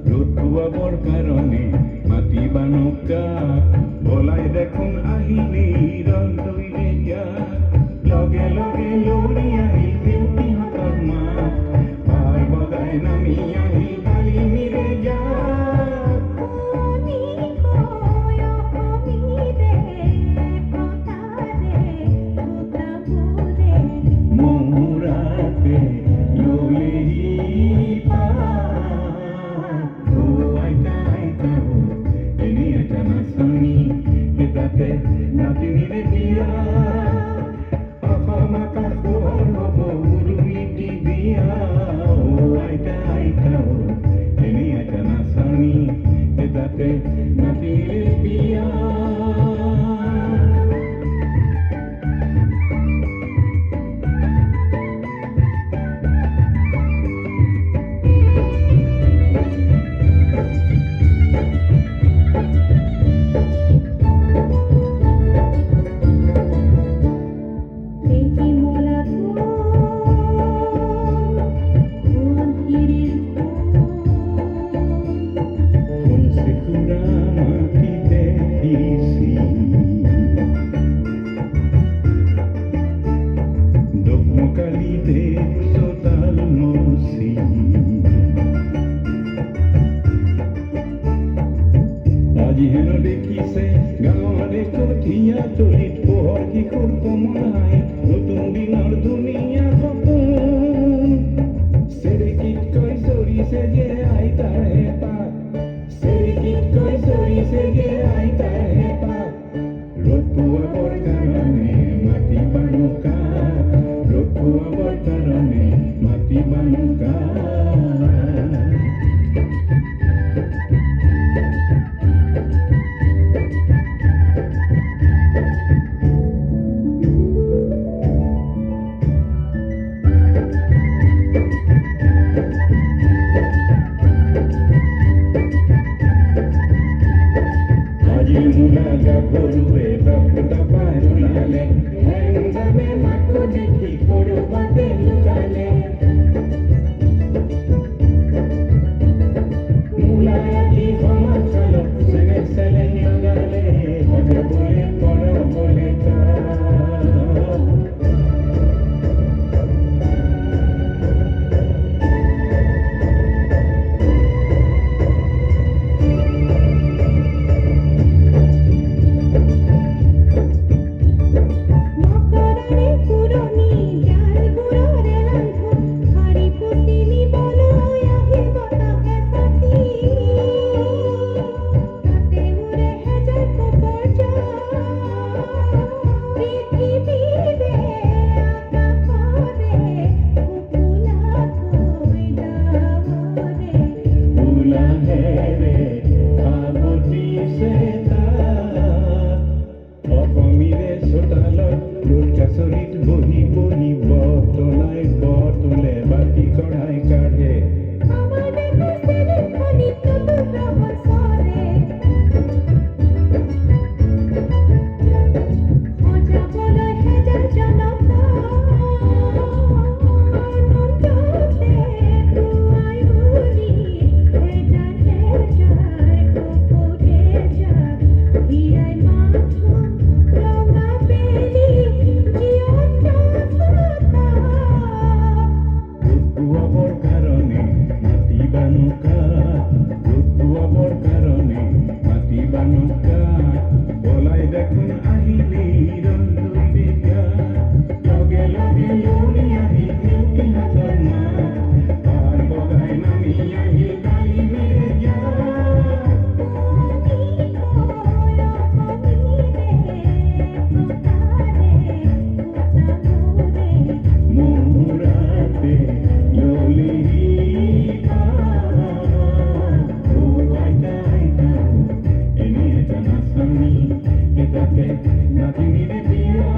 ৰ'দ পোৱাবৰ কাৰণে মাতিবা নৌকাক বলাই দেখোন আহিলি ৰন্দৈৰে ইয়াত লগে লগে লৰি আহিল দেউতিহঁতৰ মাক পাৰ বগাই নামি আহিল কালিমীৰে ইয়াত মৌৰাতে ললেহি পাৰ ও আইতা আইতা ও এনে আইতা নাচনি তাতে নাতিনিৰে বিয়া অসম আকাশৰ হ'ব উৰুমিটি বিয়া ও আইতা আইতা ও এনে আইতা নাচনি তাতে নাতিনিৰে বিয়া আজি হেন দেখিছে গাঁৱৰে কঠীয়া তলিত পোহৰ কিশোৰ কমলাই নতুন দিনৰ ধুনীয়া সপোন চেৰেকীতকৈ চৰিছে যে আইতাৰ হেঁপাহ চেৰেকীতকৈ চৰিছে যে আইতাৰ হেঁপাহ ৰ'দ পোৱাবৰ কাৰণে মাতিবা নৌকাক ৰ'দ পোৱাবৰ কাৰণে মাতিবা নৌকাক Mulaga korue baputa parulale Hangame mako dekhi koro bate lukale Mulagi homasalo sene sele nagale Hoja bole poro bole ka Kasorit bohi bohi botolai botole bati kodai kade amade kasere khani toto rahar sare hoja bolo hejar janata nondote kuayuri hejar kopore jar hirai matho ranga beli Rupuabor karone matiba nokak Rupuabor karone matiba nokak Bolai dakun ahili rondoi bega Loge loge lori ahil nyuki hatar mak Par bogai nami ahil kali meja Murate lolihi aita aita eni eta nasani etate natinire dia